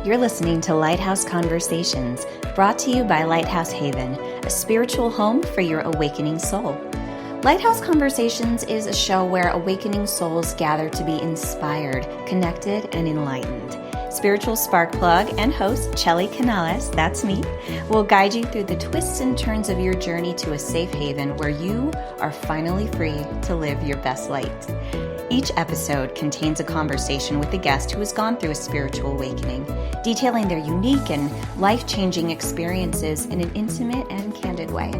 You're listening to Lighthouse Conversations, brought to you by Lighthouse Haven, a spiritual home for your awakening soul. Lighthouse Conversations is a show where awakening souls gather to be inspired, connected, and enlightened. Spiritual spark plug and host Chelly Canales, that's me, will guide you through the twists and turns of your journey to a safe haven where you are finally free to live your best light. Each episode contains a conversation with a guest who has gone through a spiritual awakening, detailing their unique and life-changing experiences in an intimate and candid way.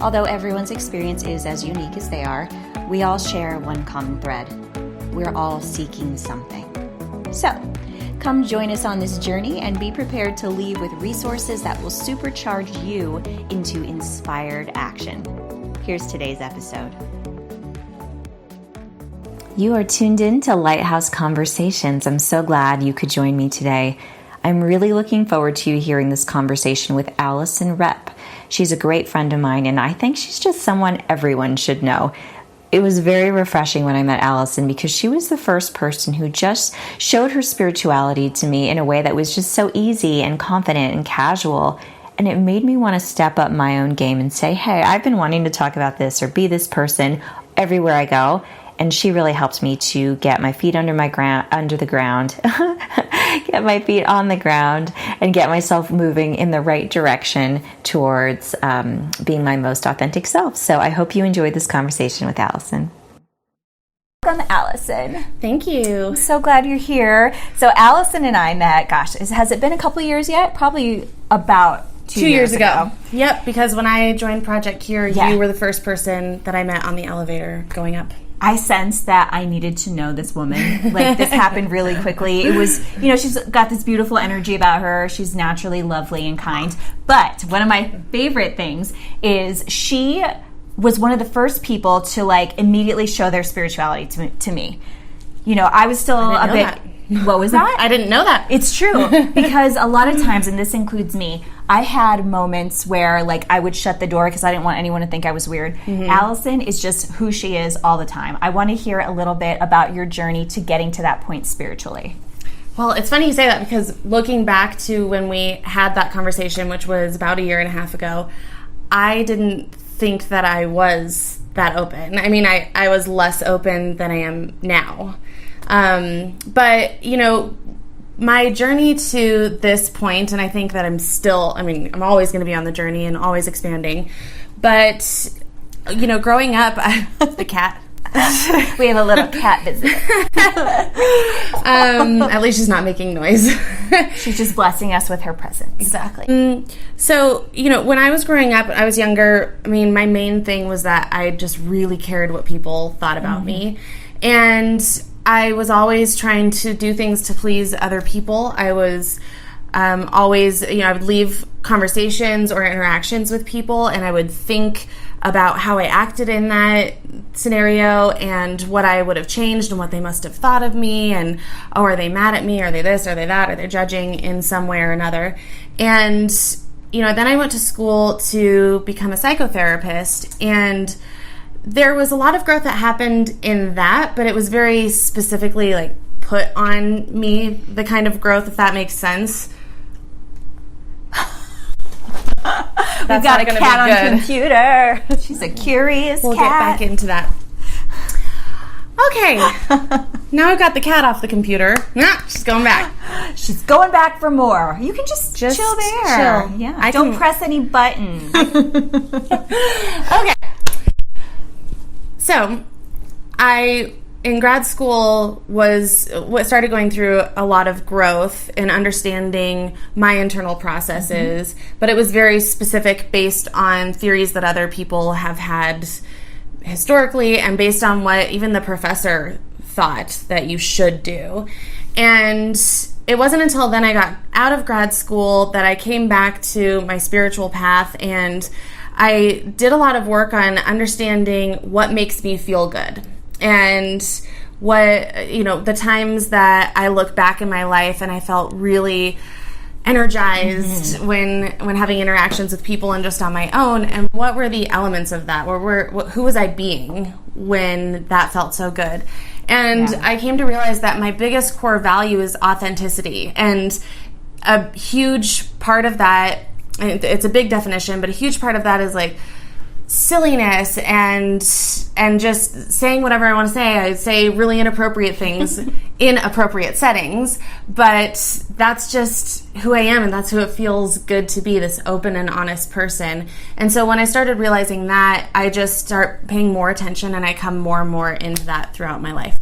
Although everyone's experience is as unique as they are, we all share one common thread. We're all seeking something. So, come join us on this journey and be prepared to leave with resources that will supercharge you into inspired action. Here's today's episode. You are tuned in to Lighthouse Conversations. I'm so glad you could join me today. I'm really looking forward to you hearing this conversation with Alison Repp. She's a great friend of mine, and I think she's just someone everyone should know. It was very refreshing when I met Alison because she was the first person who just showed her spirituality to me in a way that was just so easy and confident and casual. And it made me want to step up my own game and say, hey, I've been wanting to talk about this or be this person everywhere I go. And she really helped me to get my feet under the ground, get my feet on the ground, and get myself moving in the right direction towards being my most authentic self. So I hope you enjoyed this conversation with Alison. Welcome, Alison. Thank you. I'm so glad you're here. So Alison and I met, has it been a couple years yet? Probably about 2 years ago. Yep, because when I joined Project Cure, you were the first person that I met on the elevator going up. I sensed that I needed to know this woman. Like, this happened really quickly. It was, she's got this beautiful energy about her. She's naturally lovely and kind. But one of my favorite things is she was one of the first people to, immediately show their spirituality to me. I was still a bit... That. What was that? I didn't know that. It's true. Because a lot of times, and this includes me, I had moments where I would shut the door because I didn't want anyone to think I was weird. Mm-hmm. Alison is just who she is all the time. I want to hear a little bit about your journey to getting to that point spiritually. Well, it's funny you say that because looking back to when we had that conversation, which was about a year and a half ago, I didn't think that I was that open. I mean, I was less open than I am now. But, my journey to this point, and I think that I'm always going to be on the journey and always expanding. But, growing up, the cat. We have a little cat visitor. At least she's not making noise. She's just blessing us with her presence. Exactly. So, when I was growing up, I was younger, my main thing was that I just really cared what people thought about me. And I was always trying to do things to please other people. I was always, I would leave conversations or interactions with people, and I would think about how I acted in that scenario and what I would have changed and what they must have thought of me, and, are they mad at me? Are they this? Are they that? Are they judging in some way or another? And, then I went to school to become a psychotherapist, and there was a lot of growth that happened in that, but it was very specifically put on me, the kind of growth, if that makes sense. We've got a cat on computer. She's a curious cat. We'll get back into that. Okay. Now I've got the cat off the computer. She's going back. She's going back for more. You can just chill there. Chill. Yeah. Don't press any buttons. Okay. So, in grad school, started going through a lot of growth and understanding my internal processes, but it was very specific based on theories that other people have had historically and based on what even the professor thought that you should do. And it wasn't until then I got out of grad school that I came back to my spiritual path, and I did a lot of work on understanding what makes me feel good and what, the times that I look back in my life and I felt really energized when having interactions with people and just on my own, and what were the elements of that? Who was I being when that felt so good? And I came to realize that my biggest core value is authenticity. And a huge part of that, it's a big definition, but a huge part of that is like silliness and just saying whatever I want to say. I say really inappropriate things in appropriate settings, but that's just who I am, and that's who it feels good to be, this open and honest person. And so when I started realizing that, I just start paying more attention, and I come more and more into that throughout my life.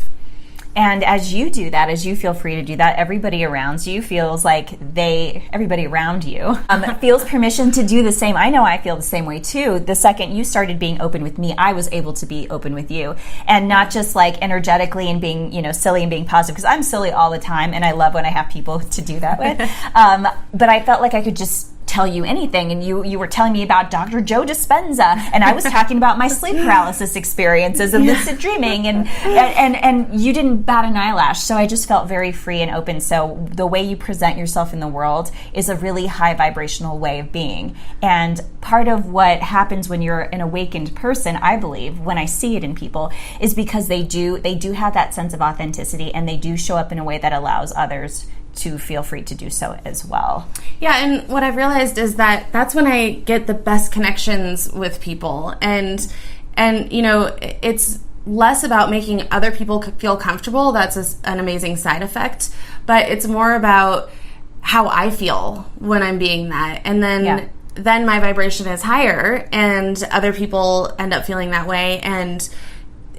And as you do that, as you feel free to do that, everybody around you feels like everybody around you feels permission to do the same. I know I feel the same way too. The second you started being open with me, I was able to be open with you, and not just like energetically and being, silly and being positive, because I'm silly all the time, and I love when I have people to do that with. But I felt like I could just tell you anything, and you were telling me about Dr. Joe Dispenza, and I was talking about my sleep paralysis experiences and lucid dreaming, and you didn't bat an eyelash. So I just felt very free and open. So the way you present yourself in the world is a really high vibrational way of being. And part of what happens when you're an awakened person, I believe, when I see it in people, is because they do have that sense of authenticity, and they do show up in a way that allows others to feel free to do so as well. Yeah, and what I've realized is that that's when I get the best connections with people. And it's less about making other people feel comfortable. That's an amazing side effect. But it's more about how I feel when I'm being that. And then my vibration is higher, and other people end up feeling that way.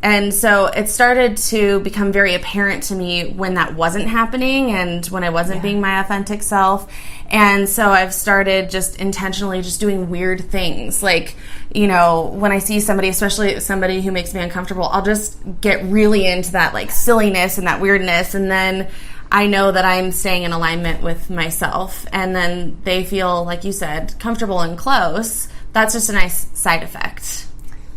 And so it started to become very apparent to me when that wasn't happening, and when I wasn't being my authentic self. And so I've started just intentionally just doing weird things. Like, when I see somebody, especially somebody who makes me uncomfortable, I'll just get really into that like silliness and that weirdness. And then I know that I'm staying in alignment with myself. And then they feel, like you said, comfortable and close. That's just a nice side effect.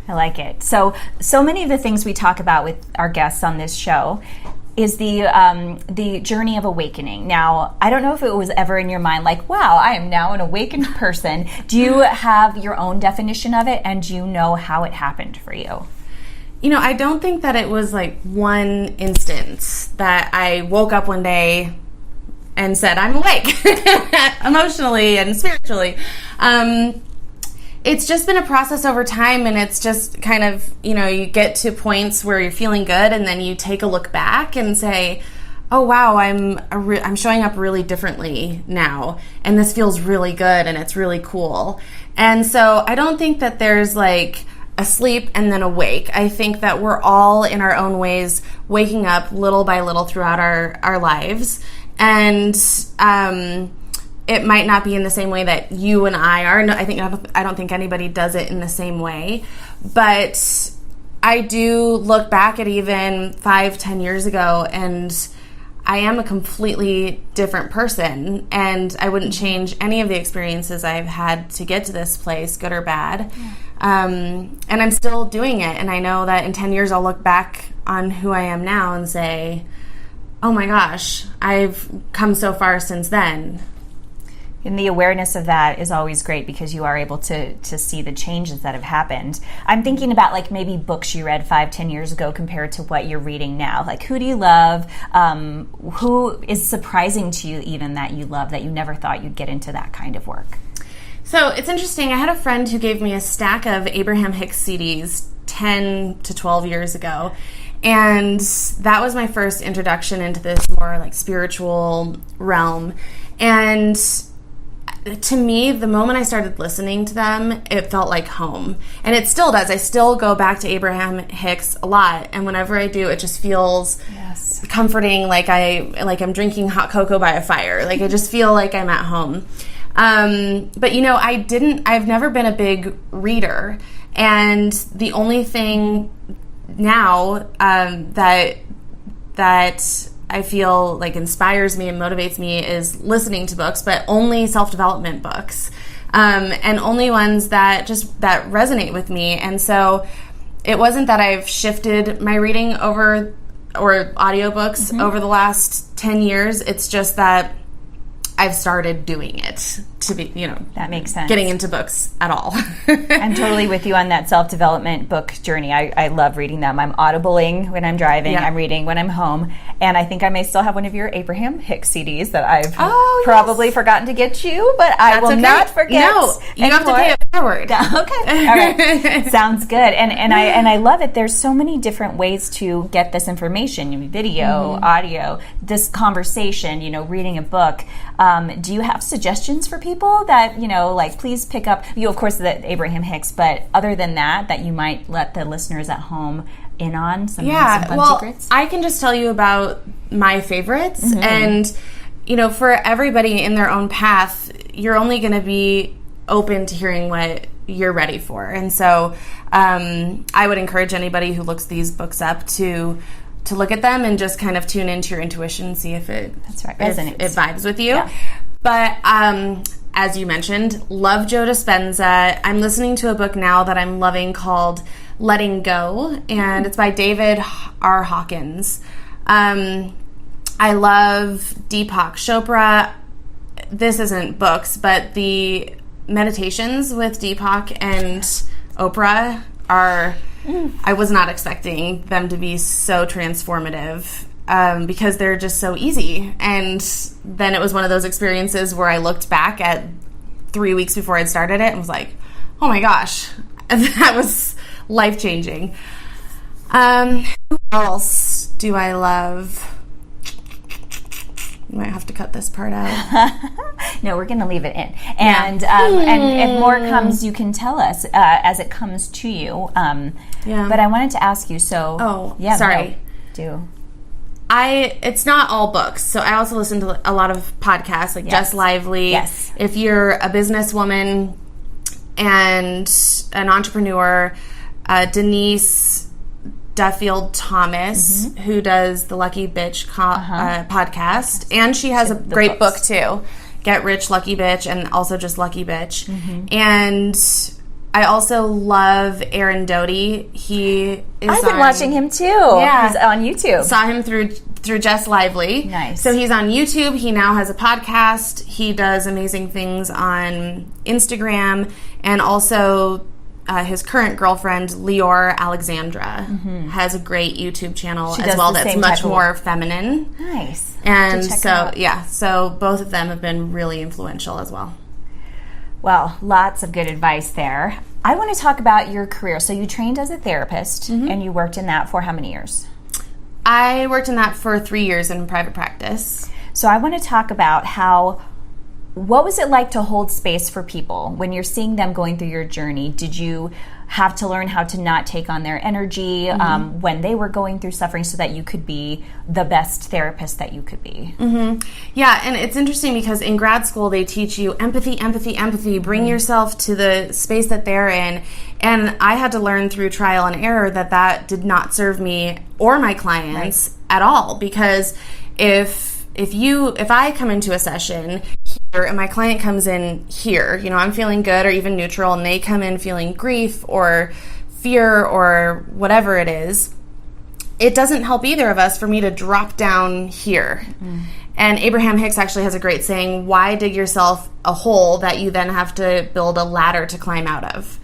I like it. So many of the things we talk about with our guests on this show is the journey of awakening. Now, I don't know if it was ever in your mind like, wow, I am now an awakened person. Do you have your own definition of it, and do you know how it happened for you? I don't think that it was like one instance that I woke up one day and said, I'm awake, emotionally and spiritually. It's just been a process over time, and it's just kind of, you get to points where you're feeling good, and then you take a look back and say, oh wow, I'm showing up really differently now, and this feels really good, and it's really cool. And so I don't think that there's like asleep and then awake. I think that we're all in our own ways waking up little by little throughout our lives, and it might not be in the same way that you and I are. I don't think anybody does it in the same way. But I do look back at even 5-10 years ago, and I am a completely different person. And I wouldn't change any of the experiences I've had to get to this place, good or bad. And I'm still doing it. And I know that in 10 years I'll look back on who I am now and say, oh my gosh, I've come so far since then. And the awareness of that is always great, because you are able to see the changes that have happened. I'm thinking about like maybe books you read 5-10 years ago compared to what you're reading now. Like, who do you love? Who is surprising to you even that you love, that you never thought you'd get into that kind of work? So it's interesting. I had a friend who gave me a stack of Abraham Hicks CDs 10 to 12 years ago. And that was my first introduction into this more like spiritual realm. And to me, the moment I started listening to them, it felt like home. And it still does. I still go back to Abraham Hicks a lot. And whenever I do, it just feels comforting, like I'm drinking hot cocoa by a fire. Like I just feel like I'm at home. But I've never been a big reader. And the only thing now that I feel like inspires me and motivates me is listening to books, but only self-development books, and only ones that resonate with me. And so it wasn't that I've shifted my reading over, or audiobooks over the last 10 years. It's just that I've started doing it to be, that makes sense. Getting into books at all. I'm totally with you on that self-development book journey. I love reading them. I'm audibling when I'm driving. I'm reading when I'm home. And I think I may still have one of your Abraham Hicks CDs that I've probably forgotten to get you, but I will not forget. No, you have to pay it forward. Okay. All right. Sounds good. And I love it. There's so many different ways to get this information, video, audio, this conversation, reading a book. Do you have suggestions for people that, please pick up, of course, the Abraham Hicks, but other than that you might let the listeners at home in on some fun secrets? I can just tell you about my favorites. And, for everybody in their own path, you're only going to be open to hearing what you're ready for. And so I would encourage anybody who looks these books up to look at them and just kind of tune into your intuition and see if it vibes with you. Yeah. But as you mentioned, love Joe Dispenza. I'm listening to a book now that I'm loving called Letting Go, and it's by David R. Hawkins. I love Deepak Chopra. This isn't books, but the meditations with Deepak and Oprah are... I was not expecting them to be so transformative because they're just so easy. And then it was one of those experiences where I looked back at 3 weeks before I'd started it and was like, oh my gosh, that was life-changing. Who else do I love? You might have to cut this part out. No, we're going to leave it in. And and if more comes, you can tell us as it comes to you. But I wanted to ask you, sorry. It's not all books. So I also listen to a lot of podcasts, like Jess Lively. Yes. If you're a businesswoman and an entrepreneur, Denise Duffield Thomas, who does the Lucky Bitch podcast, and she has a great book too, Get Rich Lucky Bitch, and also just Lucky Bitch. And I also love Aaron Doty. I've been watching him too. Yeah, he's on YouTube. Saw him through Jess Lively. Nice. So he's on YouTube. He now has a podcast. He does amazing things on Instagram, and also his current girlfriend, Lior Alexandra, has a great YouTube channel as well that's much more feminine. Nice. And so both of them have been really influential as well. Well, lots of good advice there. I want to talk about your career. So you trained as a therapist, and you worked in that for how many years? I worked in that for 3 years in private practice. So I want to talk about what was it like to hold space for people when you're seeing them going through your journey? Did you have to learn how to not take on their energy when they were going through suffering so that you could be the best therapist that you could be? Yeah, and it's interesting because in grad school they teach you empathy, bring yourself to the space that they're in. And I had to learn through trial and error that did not serve me or my clients at all, because if I come into a session here and my client comes in here, I'm feeling good or even neutral, and they come in feeling grief or fear or whatever it is, it doesn't help either of us for me to drop down here. And Abraham Hicks actually has a great saying, why dig yourself a hole that you then have to build a ladder to climb out of?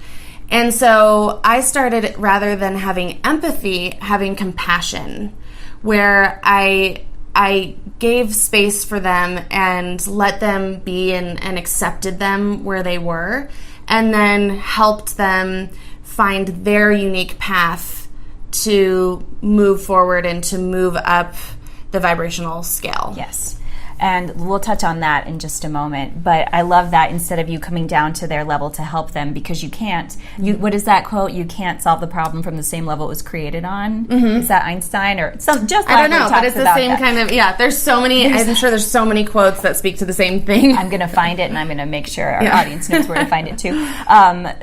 And so I started, rather than having empathy, having compassion, where I gave space for them and let them be and accepted them where they were, and then helped them find their unique path to move forward and to move up the vibrational scale. Yes. And we'll touch on that in just a moment. But I love that instead of you coming down to their level to help them, because you can't. What is that quote? You can't solve the problem from the same level it was created on. Is that Einstein or some? Just I don't know, but it's the same kind of. Yeah, there's so many. I'm sure there's so many quotes that speak to the same thing. I'm going to find it, and I'm going to make sure our audience knows where to find it too.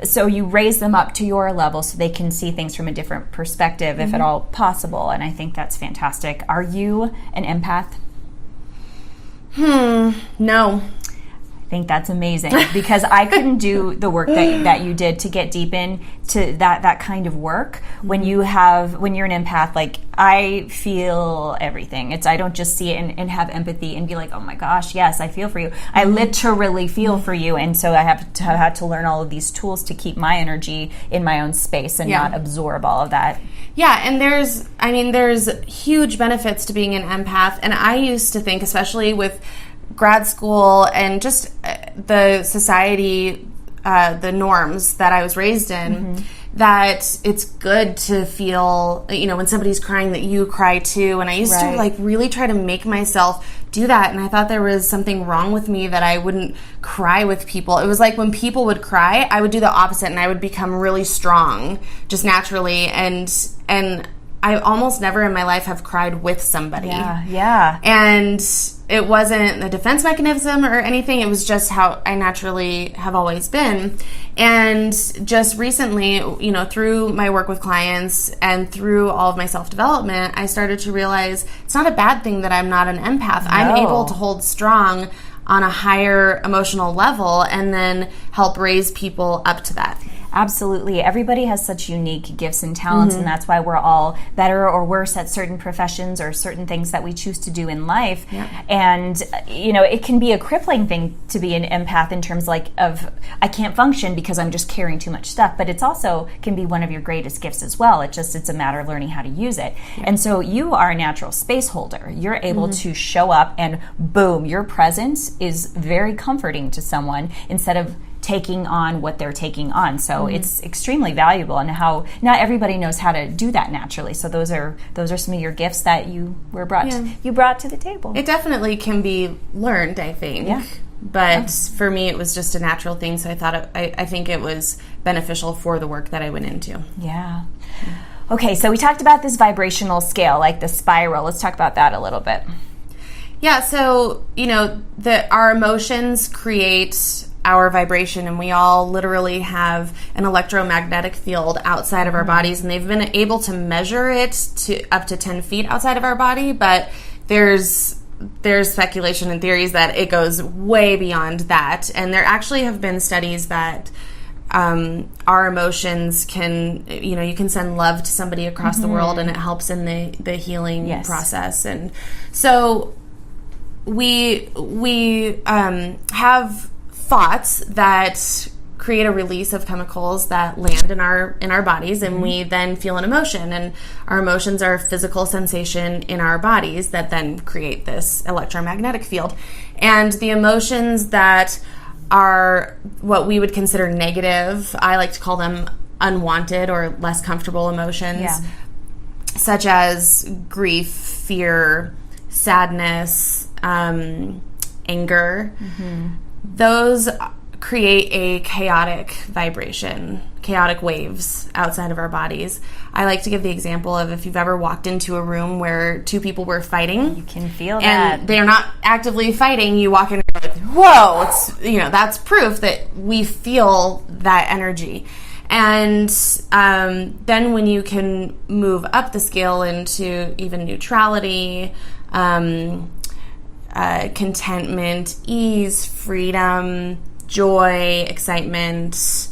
So you raise them up to your level so they can see things from a different perspective, if at all possible. And I think that's fantastic. Are you an empath? No. think that's amazing because I couldn't do the work that you did to get deep into that kind of work. When you're an empath, like I feel everything. I don't just see it and have empathy and be like, oh my gosh, yes, I feel for you. I literally feel for you. And so I had to learn all of these tools to keep my energy in my own space and not absorb all of that. Yeah, and there's huge benefits to being an empath. And I used to think, especially with grad school and just the society, the norms that I was raised in, that it's good to feel, when somebody's crying that you cry too. And I used to like really try to make myself do that. And I thought there was something wrong with me that I wouldn't cry with people. It was like when people would cry, I would do the opposite and I would become really strong just naturally. And I almost never in my life have cried with somebody. Yeah. And it wasn't a defense mechanism or anything. It was just how I naturally have always been. And just recently, through my work with clients and through all of my self-development, I started to realize it's not a bad thing that I'm not an empath. No. I'm able to hold strong on a higher emotional level and then help raise people up to that. Absolutely. Everybody has such unique gifts and talents, and that's why we're all better or worse at certain professions or certain things that we choose to do in life. Yeah. And, it can be a crippling thing to be an empath in terms of I can't function because I'm just carrying too much stuff, but it's also can be one of your greatest gifts as well. It's a matter of learning how to use it. Yeah. And so you are a natural space holder. You're able to show up and boom, your presence is very comforting to someone instead of taking on what they're taking on. So it's extremely valuable, and how not everybody knows how to do that naturally. So those are some of your gifts that you brought to the table. It definitely can be learned, I think. Yeah. But for me, it was just a natural thing. So I thought I think it was beneficial for the work that I went into. Yeah. Okay, so we talked about this vibrational scale, like the spiral. Let's talk about that a little bit. Yeah. So our emotions create our vibration, and we all literally have an electromagnetic field outside of our bodies, and they've been able to measure it to up to 10 feet outside of our body, but there's speculation and theories that it goes way beyond that. And there actually have been studies that our emotions can, you can send love to somebody across the world, and it helps in the healing process. And so we have thoughts that create a release of chemicals that land in our bodies, and we then feel an emotion, and our emotions are a physical sensation in our bodies that then create this electromagnetic field. And the emotions that are what we would consider negative, I like to call them unwanted or less comfortable emotions, such as grief, fear, sadness, anger. Those create a chaotic vibration, chaotic waves outside of our bodies. I like to give the example of if you've ever walked into a room where two people were fighting. You can feel that. And they're not actively fighting. You walk in and you're like, whoa, that's proof that we feel that energy. And then when you can move up the scale into even neutrality, contentment, ease, freedom, joy, excitement,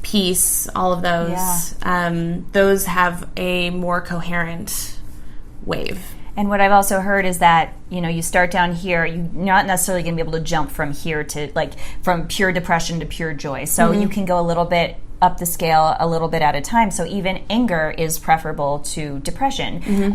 peace, all of those. Those have a more coherent wave. And what I've also heard is that, you start down here, you're not necessarily going to be able to jump from here to, from pure depression to pure joy. So you can go a little bit up the scale a little bit at a time. So even anger is preferable to depression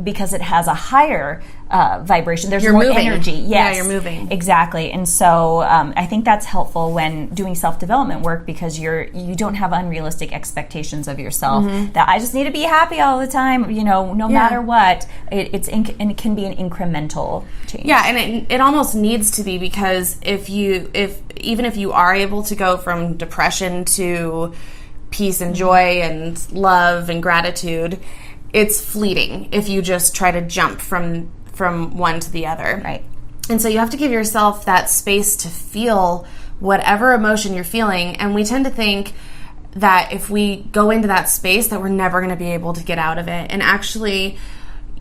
because it has a higher vibration. There's more energy. Yes. Yeah, you're moving. Exactly. And so I think that's helpful when doing self-development work because you don't have unrealistic expectations of yourself that I just need to be happy all the time, no matter what. And it can be an incremental change. Yeah, and it almost needs to be because even if you are able to go from depression to peace and joy and love and gratitude, it's fleeting if you just try to jump from one to the other. Right. And so you have to give yourself that space to feel whatever emotion you're feeling. And we tend to think that if we go into that space that we're never going to be able to get out of it. And actually,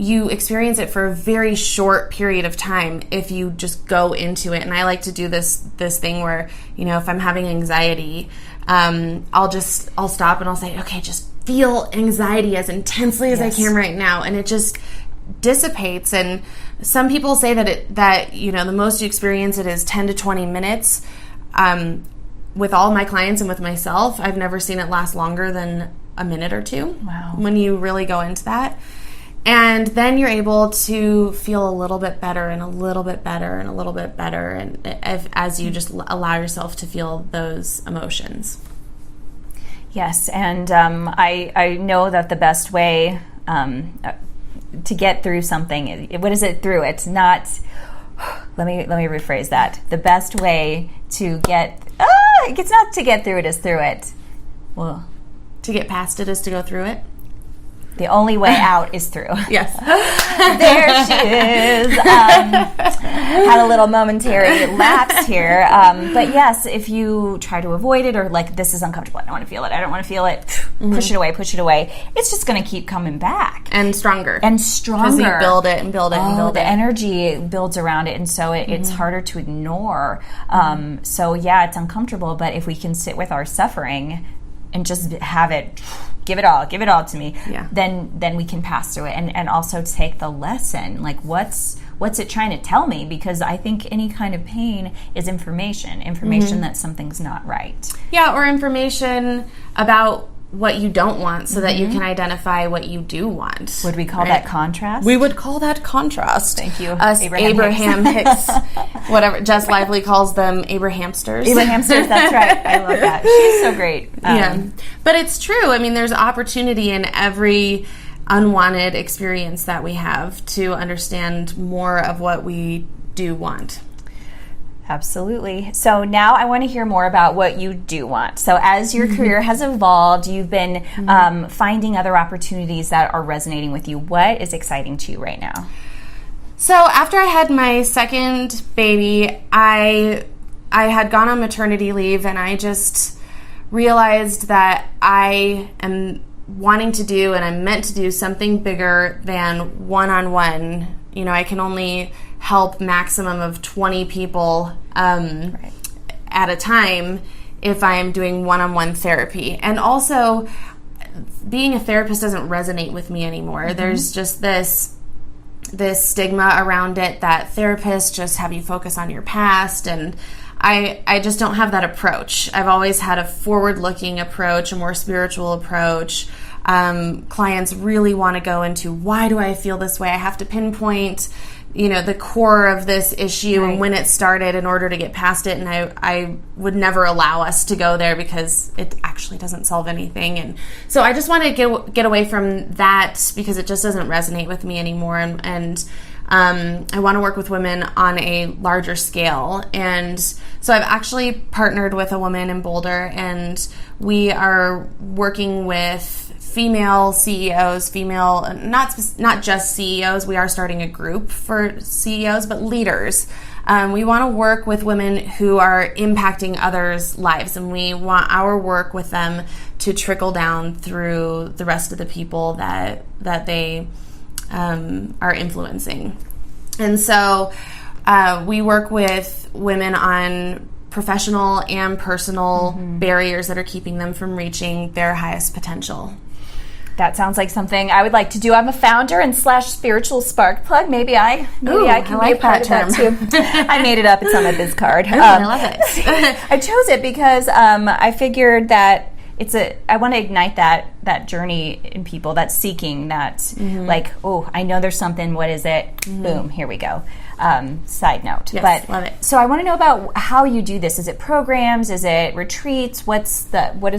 you experience it for a very short period of time if you just go into it. And I like to do this thing where, if I'm having anxiety, I'll stop and I'll say, okay, just feel anxiety as intensely as I can right now. And it just dissipates. And some people say that the most you experience it is 10 to 20 minutes. With all my clients and with myself, I've never seen it last longer than a minute or two. Wow. When you really go into that. And then you're able to feel a little bit better and a little bit better and a little bit better, and as you just allow yourself to feel those emotions. Yes, and I know that the best way to get through something, what is it through? It's not. Let me rephrase that. The best way to get it's not to get through it, is through it. Well, to get past it is to go through it. The only way out is through. Yes. There she is. Had a little momentary lapse here. But yes, if you try to avoid it or this is uncomfortable, I don't want to feel it, push it away, it's just going to keep coming back. And stronger. Because you build it and build it and build it. The energy builds around it, and so it's harder to ignore. So yeah, it's uncomfortable, but if we can sit with our suffering and just have it, give it all to me, then we can pass through it and also take the lesson, what's it trying to tell me? Because I think any kind of pain is information that something's not right. Yeah, or information about what you don't want so that you can identify what you do want. Would we call that contrast? We would call that contrast. Thank you. Us Abraham Hicks. Whatever. Jess Lively calls them Abrahamsters. Abrahamsters, that's right. I love that. She's so great. But it's true. I mean, there's opportunity in every unwanted experience that we have to understand more of what we do want. Absolutely. So now I want to hear more about what you do want. So as your career has evolved, you've been finding other opportunities that are resonating with you. What is exciting to you right now? So after I had my second baby, I had gone on maternity leave, and I just realized that I am wanting to do and I'm meant to do something bigger than one-on-one. I can only help maximum of 20 people at a time if I'm doing one-on-one therapy. And also, being a therapist doesn't resonate with me anymore. There's just this stigma around it that therapists just have you focus on your past, and I just don't have that approach. I've always had a forward-looking approach, a more spiritual approach. Clients really want to go into, why do I feel this way? I have to pinpoint the core of this issue and when it started in order to get past it. And I would never allow us to go there because it actually doesn't solve anything. And so I just want to get away from that because it just doesn't resonate with me anymore. And I want to work with women on a larger scale. And so I've actually partnered with a woman in Boulder, and we are working with female CEOs, not just CEOs. We are starting a group for CEOs, but leaders. We want to work with women who are impacting others' lives, and we want our work with them to trickle down through the rest of the people that they are influencing. And so we work with women on professional and personal barriers that are keeping them from reaching their highest potential. That sounds like something I would like to do. I'm a founder and / spiritual spark plug. Maybe I can be a part of that too. I made it up. It's on my biz card. I love it. I chose it because I figured that I want to ignite that journey in people, that seeking, that I know there's something. What is it? Boom, here we go. Side note. Yes, love it. So I want to know about how you do this. Is it programs? Is it retreats? What does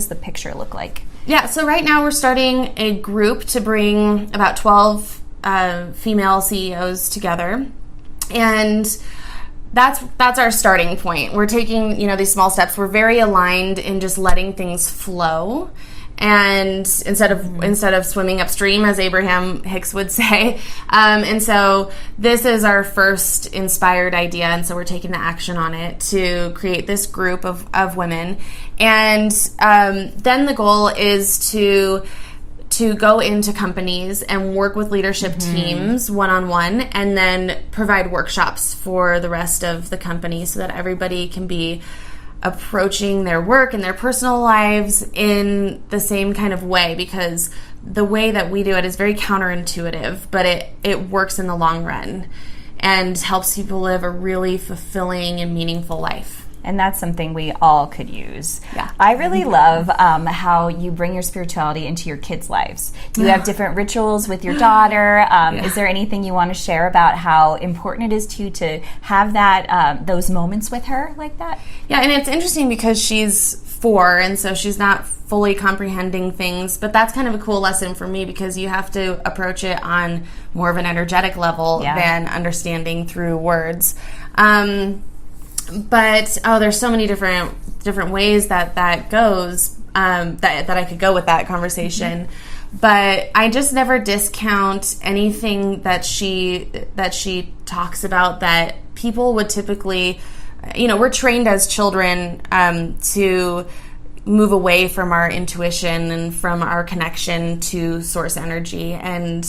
the picture look like? Yeah, so right now we're starting a group to bring about 12 female CEOs together, and that's our starting point. We're taking these small steps. We're very aligned in just letting things flow, and instead of swimming upstream, as Abraham Hicks would say. And so this is our first inspired idea, and so we're taking the action on it to create this group of women. And then the goal is to to go into companies and work with leadership teams one-on-one, and then provide workshops for the rest of the company so that everybody can be approaching their work and their personal lives in the same kind of way, because the way that we do it is very counterintuitive, but it works in the long run and helps people live a really fulfilling and meaningful life. And that's something we all could use. Yeah. I really love how you bring your spirituality into your kids' lives. You have different rituals with your daughter. Is there anything you want to share about how important it is to you to have that those moments with her like that? Yeah, and it's interesting because she's 4, and so she's not fully comprehending things, but that's kind of a cool lesson for me, because you have to approach it on more of an energetic level than understanding through words. But there's so many different ways that goes that I could go with that conversation. But I just never discount anything that she talks about that people would typically, we're trained as children to move away from our intuition and from our connection to source energy, and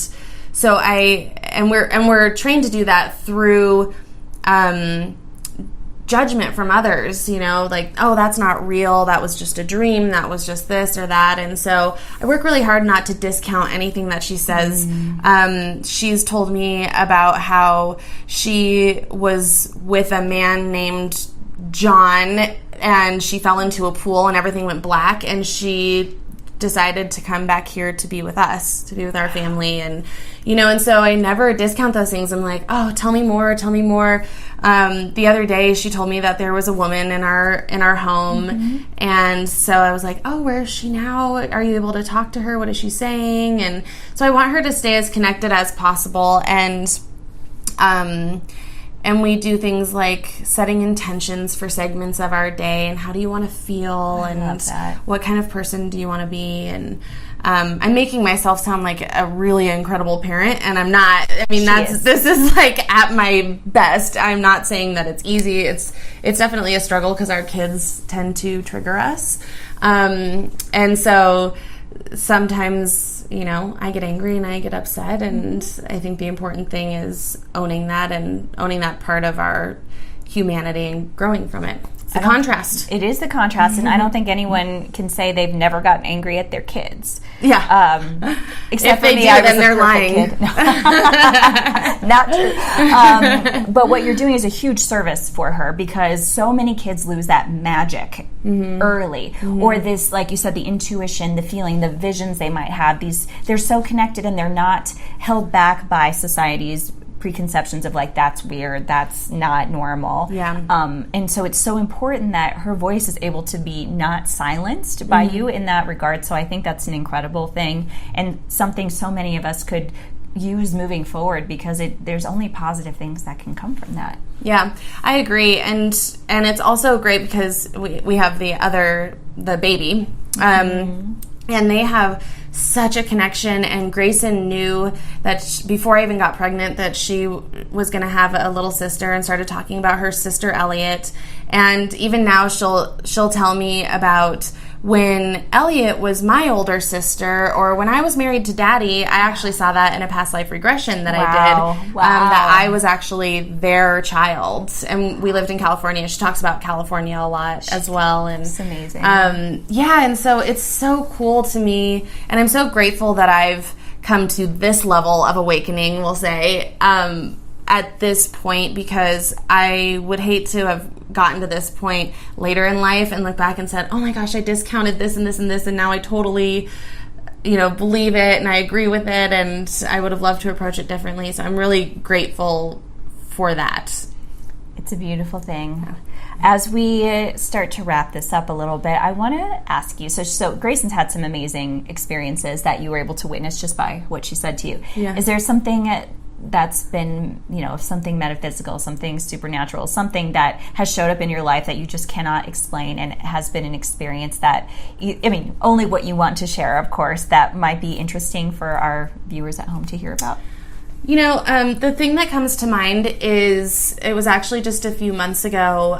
so we're trained to do that through judgment from others, like, oh, that's not real, that was just a dream, that was just this or that. And so I work really hard not to discount anything that she says. She's told me about how she was with a man named John, and she fell into a pool and everything went black, and she decided to come back here to be with us, to be with our family. And and so I never discount those things. I'm like, oh, tell me more. The other day she told me that there was a woman in our home, and so I was like, oh, where is she now? Are you able to talk to her? What is she saying? And so I want her to stay as connected as possible, and we do things like setting intentions for segments of our day, and how do you want to feel, and what kind of person do you want to be. And I'm making myself sound like a really incredible parent, and I'm not. I mean, this is like at my best. I'm not saying that it's easy. It's definitely a struggle, because our kids tend to trigger us, and so sometimes I get angry and I get upset, and I think the important thing is owning that part of our humanity and growing from it. It's the contrast. It is the contrast, and I don't think anyone can say they've never gotten angry at their kids. Yeah. Except if they for me, do, then they're lying. Not true. But what you're doing is a huge service for her, because so many kids lose that magic early, or this, like you said, the intuition, the feeling, the visions they might have. They're so connected, and they're not held back by society's preconceptions of like, that's weird, that's not normal. And so it's so important that her voice is able to be not silenced by you in that regard. So I think that's an incredible thing, and something so many of us could use moving forward, because there's only positive things that can come from that. Yeah, I agree. And it's also great because we have the baby, and they have such a connection, and Grayson knew that before I even got pregnant that she was going to have a little sister, and started talking about her sister Elliot. And even now she'll tell me about when Elliot was my older sister, or when I was married to Daddy. I actually saw that in a past life regression that I did, that I was actually their child, and we lived in California. She talks about California a lot as well, and it's amazing. And so it's so cool to me, and I'm so grateful that I've come to this level of awakening, we'll say, at this point, because I would hate to have gotten to this point later in life and look back and said, oh my gosh, I discounted this and this and this, and now I totally believe it and I agree with it, and I would have loved to approach it differently. So I'm really grateful for that. It's a beautiful thing. As we start to wrap this up a little bit, I want to ask you, so Grayson's had some amazing experiences that you were able to witness just by what she said to you. Yeah. Is there something that's been, something metaphysical, something supernatural, something that has showed up in your life that you just cannot explain, and has been an experience that, only what you want to share, of course, that might be interesting for our viewers at home to hear about? The thing that comes to mind is, it was actually just a few months ago.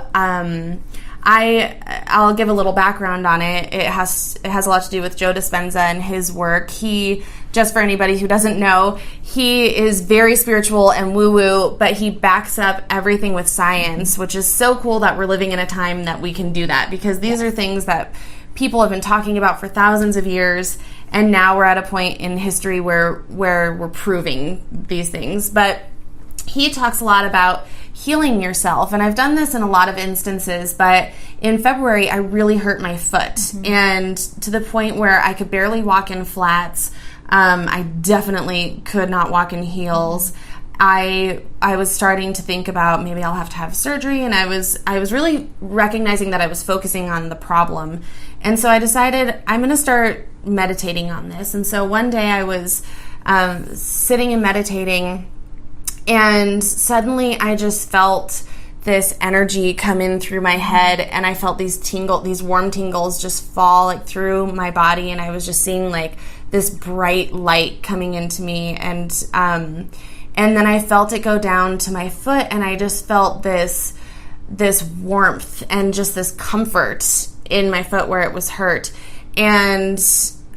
I'll give a little background on it. It has a lot to do with Joe Dispenza and his work. He, just for anybody who doesn't know, he is very spiritual and woo-woo, but he backs up everything with science, which is so cool that we're living in a time that we can do that, because these are things that people have been talking about for thousands of years, and now we're at a point in history where we're proving these things. But he talks a lot about healing yourself, and I've done this in a lot of instances, but in February I really hurt my foot, and to the point where I could barely walk in flats. I definitely could not walk in heels. I was starting to think about maybe I'll have to have surgery, and I was really recognizing that I was focusing on the problem. And so I decided I'm going to start meditating on this. And so one day I was sitting and meditating, and suddenly I just felt this energy come in through my head, and I felt these warm tingles just fall like through my body, and I was just seeing like this bright light coming into me, and then I felt it go down to my foot, and I just felt this warmth and just this comfort in my foot where it was hurt, and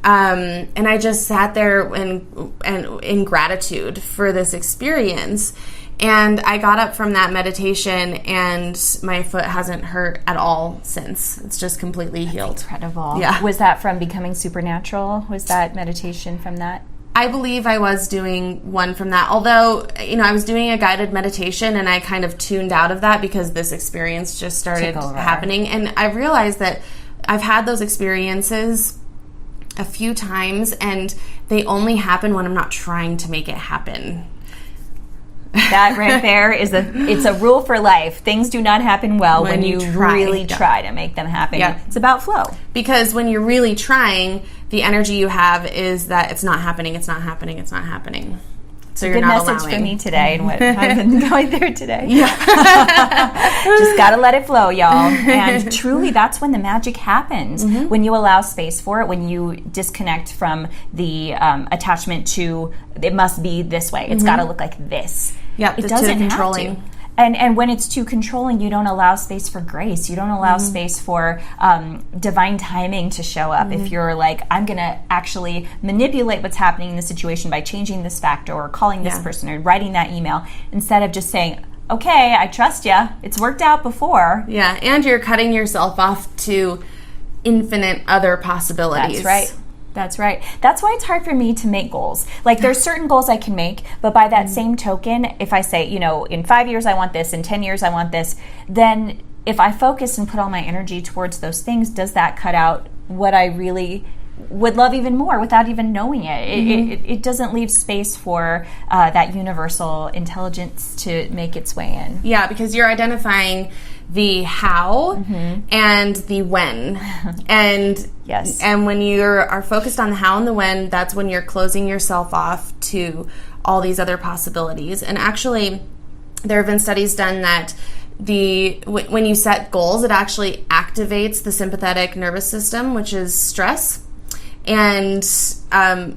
I just sat there and in gratitude for this experience. And I got up from that meditation, and my foot hasn't hurt at all since. It's just completely healed. Incredible. Yeah. Was that from becoming supernatural? Was that meditation from that? I believe I was doing one from that. Although, I was doing a guided meditation, and I kind of tuned out of that because this experience just started happening. And I realized that I've had those experiences a few times, and they only happen when I'm not trying to make it happen. That right there it's a rule for life. Things do not happen well when you really try to make them happen. Yeah. It's about flow. Because when you're really trying, the energy you have is that it's not happening, it's not happening, it's not happening. So you're not allowing. Good message for me today and what I've been going through today. Yeah. Just got to let it flow, y'all. And truly, that's when the magic happens. Mm-hmm. When you allow space for it, when you disconnect from the attachment to, it must be this way. It's got to look like this. Yeah, it doesn't have to. And when it's too controlling, you don't allow space for grace. You don't allow space for divine timing to show up. If you're like, I'm going to actually manipulate what's happening in the situation by changing this factor or calling this person or writing that email, instead of just saying, okay, I trust you. It's worked out before. Yeah, and you're cutting yourself off to infinite other possibilities. That's right. That's right. That's why it's hard for me to make goals. Like, there's certain goals I can make, but by that same token, if I say, in 5 years I want this, in 10 years I want this, then if I focus and put all my energy towards those things, does that cut out what I really would love even more without even knowing it? It doesn't leave space for that universal intelligence to make its way in. Yeah, because you're identifying the how and the when. And yes. And when you are focused on the how and the when, that's when you're closing yourself off to all these other possibilities. And actually, there have been studies done that when you set goals, it actually activates the sympathetic nervous system, which is stress. And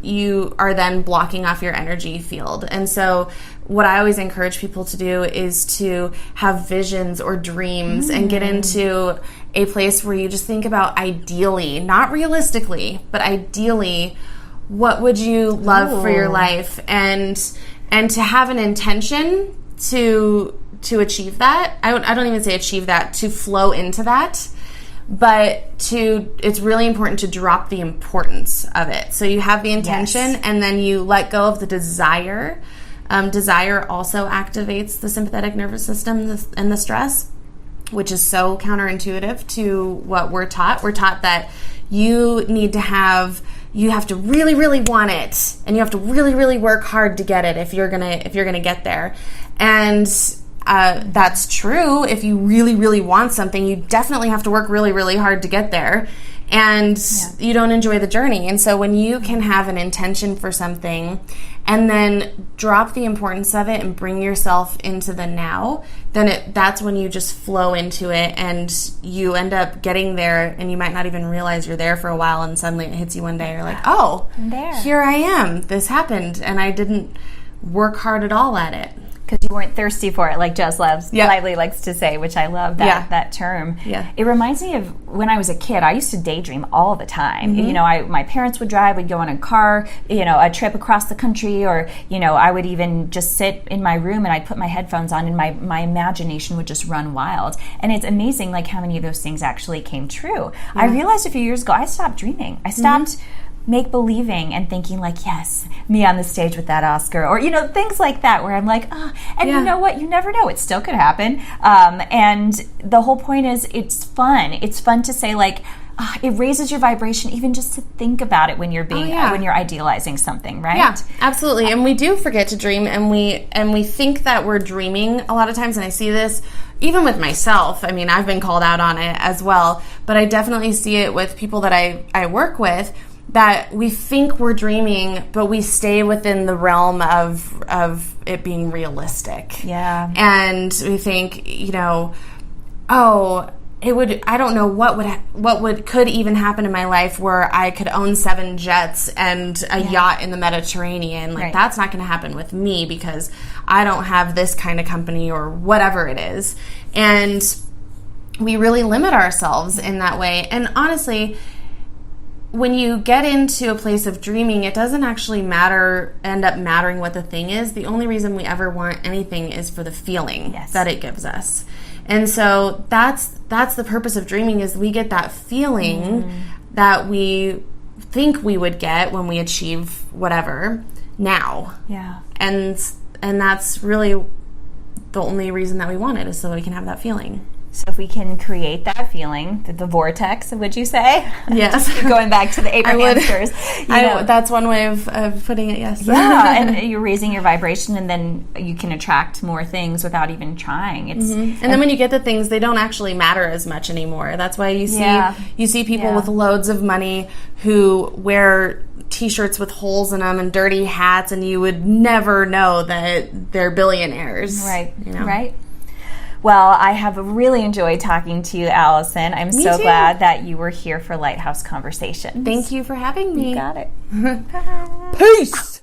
you are then blocking off your energy field. And so what I always encourage people to do is to have visions or dreams and get into a place where you just think about ideally, not realistically, but ideally, what would you love for your life, and to have an intention to achieve that. I don't even say achieve that, to flow into that. But it's really important to drop the importance of it. So you have the intention, and then you let go of the desire. Desire also activates the sympathetic nervous system and the stress, which is so counterintuitive to what we're taught. We're taught that you have to really, really want it, and you have to really, really work hard to get it if you're gonna get there. And that's true. If you really, really want something, you definitely have to work really, really hard to get there, and you don't enjoy the journey. And so when you can have an intention for something and then drop the importance of it and bring yourself into the now, then that's when you just flow into it, and you end up getting there, and you might not even realize you're there for a while, and suddenly it hits you one day. You're like, oh, I'm there. Here I am. This happened, and I didn't work hard at all at it. Because you weren't thirsty for it, like Jess Lively likes to say, which I love that term. Yeah. It reminds me of when I was a kid. I used to daydream all the time. You know, my parents would drive, we'd go on a car, a trip across the country, or I would even just sit in my room and I'd put my headphones on, and my imagination would just run wild. And it's amazing, like how many of those things actually came true. I realized a few years ago I stopped dreaming. I stopped make-believing and thinking like, yes, me on the stage with that Oscar, or things like that, where I'm like, you know what, you never know, it still could happen. And the whole point is, it's fun to say like, it raises your vibration even just to think about it when you're being when you're idealizing something, right? Yeah, absolutely. And we do forget to dream, and we think that we're dreaming a lot of times, and I see this even with myself. I mean, I've been called out on it as well, but I definitely see it with people that I work with, that we think we're dreaming, but we stay within the realm of it being realistic. Yeah. And we think, I don't know what could even happen in my life where I could own 7 jets and a yacht in the Mediterranean. Like, that's not going to happen with me because I don't have this kind of company or whatever it is. And we really limit ourselves in that way. And honestly, when you get into a place of dreaming, it doesn't actually end up mattering what the thing is. The only reason we ever want anything is for the feeling that it gives us. And so that's the purpose of dreaming, is we get that feeling that we think we would get when we achieve whatever now. Yeah. And that's really the only reason that we want it, is so we can have that feeling. So if we can create that feeling, the vortex, would you say? Yes. Just going back to the Abrahamsters. That's one way of putting it, yes. Yeah, and you're raising your vibration, and then you can attract more things without even trying. It's And then when you get the things, they don't actually matter as much anymore. That's why you see people with loads of money who wear T-shirts with holes in them and dirty hats, and you would never know that they're billionaires. Right, right. Well, I have really enjoyed talking to you, Alison. I'm so glad that you were here for Lighthouse Conversations. Thank you for having me. You got it. Peace!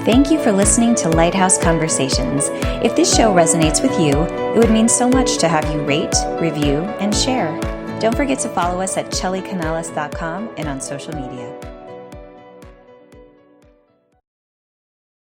Thank you for listening to Lighthouse Conversations. If this show resonates with you, it would mean so much to have you rate, review, and share. Don't forget to follow us at chellycanales.com and on social media.